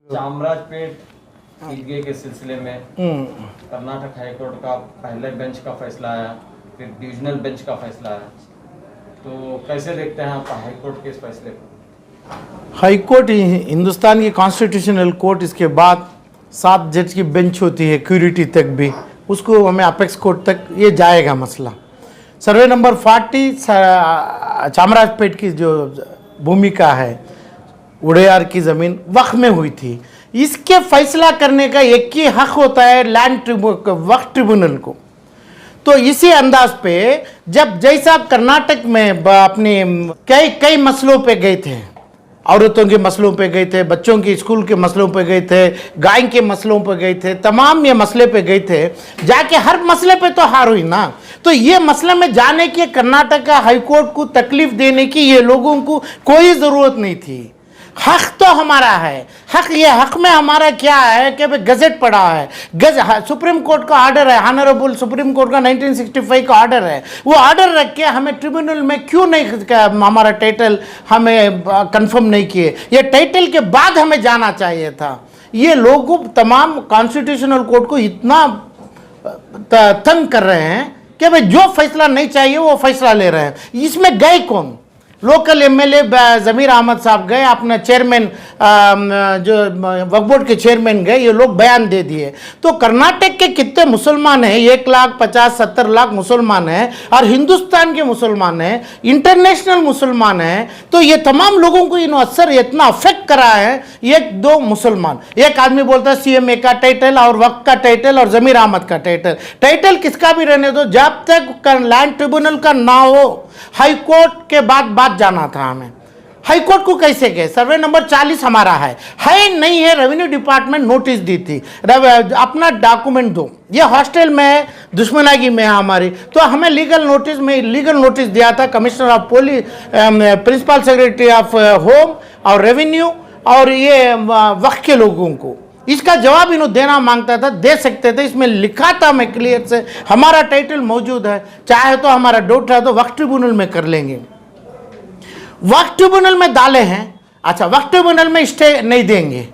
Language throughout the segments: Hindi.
चामराजपेट ईदगाह के सिलसिले में कर्नाटक हाईकोर्ट का पहले बेंच का फैसला आया, फिर डिविजनल बेंच का फैसला आया, तो कैसे देखते हैं आप हाईकोर्ट के इस फैसले को? हाईकोर्ट हिंदुस्तान की कॉन्स्टिट्यूशनल कोर्ट, इसके बाद 7 जज की बेंच होती है क्यूरिटी तक भी, उसको हमें अपेक्स कोर्ट तक ये जाएगा मसला। सर्वे नंबर 40 चामराजपेट की जो भूमिका है, उड़ेयार की ज़मीन वक्फ में हुई थी, इसके फैसला करने का एक ही हक होता है लैंड वक्फ ट्रिब्यूनल को। तो इसी अंदाज पे जब जैसा कर्नाटक में अपने कई मसलों पे गए थे, औरतों के मसलों पे गए थे, बच्चों के स्कूल के मसलों पे गए थे, गाय के मसलों पे गए थे, तमाम ये मसले पे गए थे, जाके हर मसले पे तो हार हुई ना। तो ये मसले में जाने की कर्नाटक का हाईकोर्ट को तकलीफ देने की ये लोगों को कोई ज़रूरत नहीं थी। हक तो हमारा है, हक में हमारा क्या है कि भाई गजट पड़ा है, सुप्रीम कोर्ट का ऑर्डर है, ऑनरेबल सुप्रीम कोर्ट का 1965 का ऑर्डर है, वो ऑर्डर रख के हमें ट्रिब्यूनल में क्यों नहीं हमारा टाइटल हमें कंफर्म नहीं किए। ये टाइटल के बाद हमें जाना चाहिए था। ये लोग तमाम कॉन्स्टिट्यूशनल कोर्ट को इतना तंग कर रहे हैं कि भाई जो फैसला नहीं चाहिए वो फैसला ले रहे हैं। इसमें गए कौन? लोकल एमएलए ज़मीर अहमद साहब गए, अपना चेयरमैन जो वक्फ बोर्ड के चेयरमैन गए, ये लोग बयान दे दिए। तो कर्नाटक के कितने मुसलमान हैं? 1,50,70 लाख मुसलमान हैं, और हिंदुस्तान के मुसलमान हैं, इंटरनेशनल मुसलमान हैं। तो ये तमाम लोगों को इन असर इतना अफेक्ट करा है। 1-2 मुसलमान, एक आदमी बोलता है सीएमए का टाइटल और वक्फ का टाइटल और ज़मीर अहमद का टाइटल किसका भी रहने दो, जब तक लैंड ट्रिब्यूनल का ना हो, हाईकोर्ट के बाद जाना था हमें। हाईकोर्ट को कैसे गए? सर्वे नंबर 40 हमारा है नहीं है, रेवेन्यू डिपार्टमेंट नोटिस दी थी, अपना डॉक्यूमेंट दो, ये हॉस्टल में है, दुश्मनागी में है हमारी। तो हमें लीगल नोटिस दिया था commissioner of police, principal secretary of home और रेवेन्यू और ये वक्फ के लोगों को। इसका जवाब इन्होंने देना मांगता था, दे सकते थे, इसमें लिखा था मैं क्लियर से, हमारा टाइटल मौजूद है, चाहे तो हमारा डाउट है तो वक्फ ट्रिब्यूनल में कर लेंगे। वक्फ ट्रिब्यूनल में डाले हैं, अच्छा वक्फ ट्रिब्यूनल में स्टे नहीं देंगे,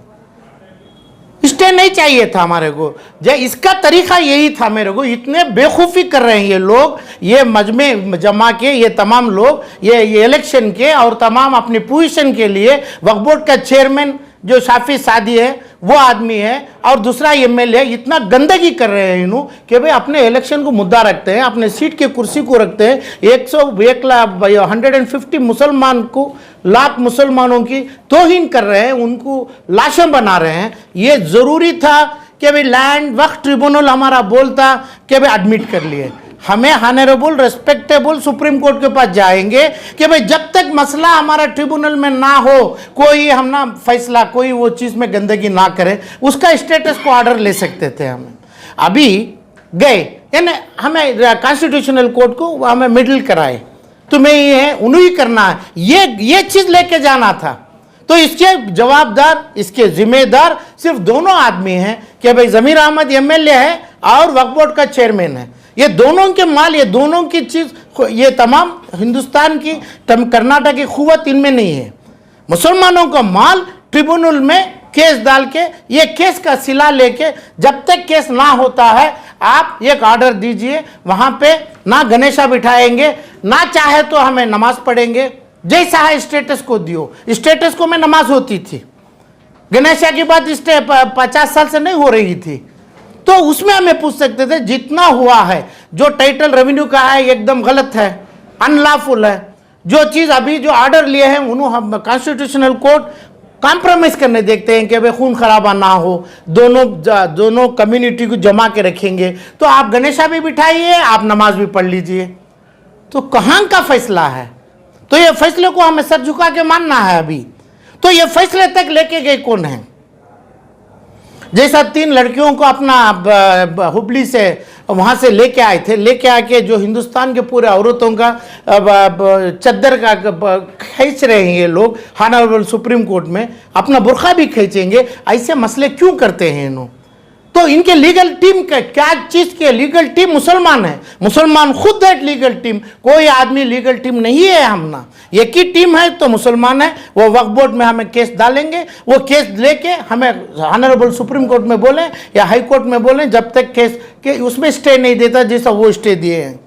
स्टे नहीं चाहिए था हमारे को। जो इसका तरीका यही था, मेरे को इतने बेवकूफ़ी कर रहे हैं ये लोग, ये मजमे जमा के ये तमाम लोग ये इलेक्शन के और तमाम अपनी पोजीशन के लिए वक्फ बोर्ड का चेयरमैन जो शाफी सादी है वो आदमी है और दूसरा एमएलए इतना गंदगी कर रहे हैं इन्हों कि भाई अपने इलेक्शन को मुद्दा रखते हैं, अपने सीट के कुर्सी को रखते हैं। 150 मुसलमान को लाख मुसलमानों की तौहीन कर रहे हैं, उनको लाशें बना रहे हैं। ये ज़रूरी था कि भाई लैंड वक्फ ट्रिब्यूनल हमारा बोलता कि भाई एडमिट कर लिए, हमें ऑनरेबल रेस्पेक्टेबल सुप्रीम कोर्ट के पास जाएंगे कि भाई जब तक मसला हमारा ट्रिब्यूनल में ना हो, कोई हम ना फैसला कोई वो चीज़ में गंदगी ना करे, उसका स्टेटस को ऑर्डर ले सकते थे। हमें अभी गए यानी हमें कॉन्स्टिट्यूशनल कोर्ट को हमें मिडिल कराए, तुम्हें ये है उन्हें ही करना है, ये चीज़ लेके जाना था। तो इसके जवाबदार, इसके जिम्मेदार सिर्फ दोनों आदमी हैं कि भाई ज़मीर अहमद एमएलए है और वक्फ बोर्ड का चेयरमैन है। ये दोनों के माल, ये दोनों की चीज़, ये तमाम हिंदुस्तान की कर्नाटक की क़ुव्वत इनमें नहीं है। मुसलमानों का माल ट्रिब्यूनल में केस डाल के, ये केस का सिला लेके जब तक केस ना होता है आप एक ऑर्डर दीजिए, वहाँ पे ना गणेशा बिठाएंगे, ना चाहे तो हमें नमाज पढ़ेंगे, जैसा है स्टेटस को दियो। स्टेटस को में नमाज होती थी, गणेशा की बात 50 साल से नहीं हो रही थी, तो उसमें हमें पूछ सकते थे। जितना हुआ है, जो टाइटल रेवेन्यू का है एकदम गलत है, अनलॉफुल है। जो चीज़ अभी जो ऑर्डर लिए हैं उन्होंने हम कॉन्स्टिट्यूशनल कोर्ट कॉम्प्रोमाइज़ करने देखते हैं कि भाई खून खराबा ना हो, दोनों कम्युनिटी को जमा के रखेंगे। तो आप गणेशा भी बिठाइए, आप नमाज भी पढ़ लीजिए, तो कहाँ का फैसला है? तो ये फैसले को हमें सर झुका के मानना है अभी। तो ये फैसले तक लेके गए कौन है? जैसा 3 लड़कियों को अपना हुबली से वहाँ से लेके आए थे, लेके आके जो हिंदुस्तान के पूरे औरतों का चद्दर का खींच रहे हैं ये लोग ऑनरेबल सुप्रीम कोर्ट में, अपना बुर्का भी खींचेंगे। ऐसे मसले क्यों करते हैं इन्हों? तो इनके लीगल टीम का क्या चीज की लीगल टीम मुसलमान है, मुसलमान खुद है लीगल टीम, कोई आदमी लीगल टीम नहीं है। हम ना एक ही टीम है तो मुसलमान है। वो वक्फ बोर्ड में हमें केस डालेंगे, वो केस लेके हमें ऑनरेबल सुप्रीम कोर्ट में बोलें या हाई कोर्ट में बोलें, जब तक केस के उसमें स्टे नहीं देता जैसा वो स्टे दिए हैं।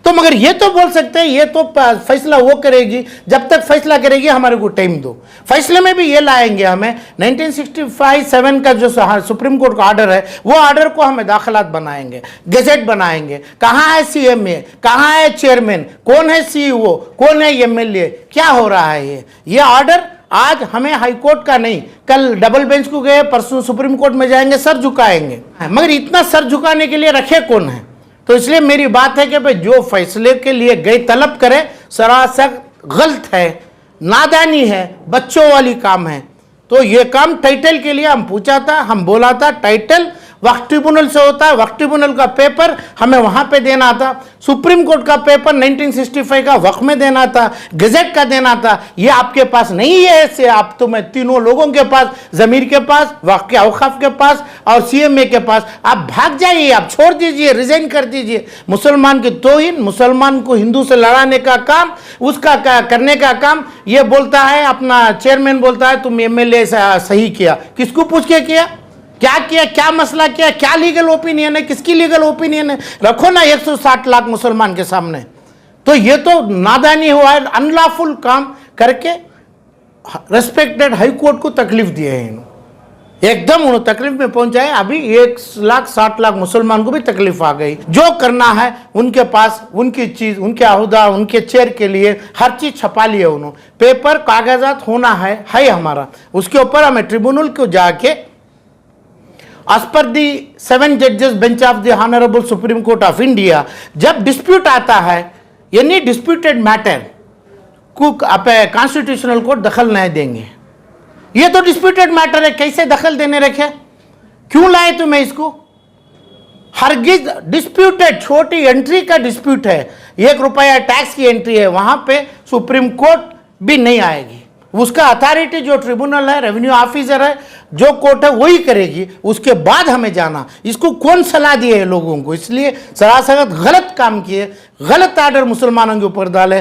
तो मगर ये तो बोल सकते हैं ये तो फैसला वो करेगी, जब तक फैसला करेगी हमारे को टाइम दो। फैसले में भी ये लाएंगे हमें 1965-7 का जो सुप्रीम कोर्ट का ऑर्डर है, वो ऑर्डर को हमें दाखिलात बनाएंगे, गजेट बनाएंगे। कहाँ है CMA, कहाँ है चेयरमैन, कौन है CEO, कौन है MLA, क्या हो रहा है ये ऑर्डर आज हमें हाई कोर्ट का नहीं, कल डबल बेंच को गए, परसों सुप्रीम कोर्ट में जाएंगे, सर झुकाएंगे। मगर इतना सर झुकाने के लिए रखे कौन है? तो इसलिए मेरी बात है कि भाई जो फैसले के लिए गए तलब करे, सरासर गलत है, नादानी है, बच्चों वाली काम है। तो ये काम टाइटल के लिए हम पूछा था, हम बोला था टाइटल वक्फ ट्रिब्यूनल से होता है, वक्फ ट्रिब्यूनल का पेपर हमें वहां पे देना था, सुप्रीम कोर्ट का पेपर 1965 का वक्फ में देना था, गजेट का देना था। ये आपके पास नहीं है ऐसे, आप तो मैं तीनों लोगों के पास, जमीर के पास, वक्फ के औकाफ के पास और CMA के पास, आप भाग जाइए, आप छोड़ दीजिए, रिजाइन कर दीजिए। मुसलमान की तौहीन, मुसलमान को हिंदू से लड़ाने का काम, उसका करने का काम ये बोलता है, अपना चेयरमैन बोलता है तुम MLA सही किया। किसको पूछ के किया, क्या किया, क्या मसला किया, क्या लीगल ओपिनियन है, किसकी लीगल ओपिनियन है? रखो ना 160 लाख मुसलमान के सामने। तो ये तो नादानी हुआ है, अनलॉफुल काम करके रेस्पेक्टेड हाई कोर्ट को तकलीफ दिए हैं, एकदम उन्होंने तकलीफ में पहुंचाए। अभी 1,60,00,000 मुसलमान को भी तकलीफ आ गई। जो करना है उनके पास, उनकी चीज, उनके अहदा, उनके चेयर के लिए हर चीज छपा लिया उन्होंने, पेपर कागजात होना है हमारा, उसके ऊपर हमें ट्रिब्यूनल को जाके as per the 7 judges bench of the Honorable Supreme Court of India, जब डिस्प्यूट आता है, यानी डिस्प्यूटेड मैटर को कॉन्स्टिट्यूशनल कोर्ट दखल नहीं देंगे। ये तो डिस्प्यूटेड मैटर है, कैसे दखल देने रखे, क्यों लाए तुम्हें इसको? हरगिज डिस्प्यूटेड, छोटी एंट्री का डिस्प्यूट है, ₹1 टैक्स की एंट्री है, वहां पे सुप्रीम कोर्ट भी नहीं आएगी। उसका अथॉरिटी जो ट्रिब्यूनल है, रेवेन्यू ऑफिसर है, जो कोर्ट है वही करेगी, उसके बाद हमें जाना। इसको कौन सलाह दिए है लोगों को? इसलिए सरासर गलत काम किए, गलत आर्डर मुसलमानों के ऊपर डाले।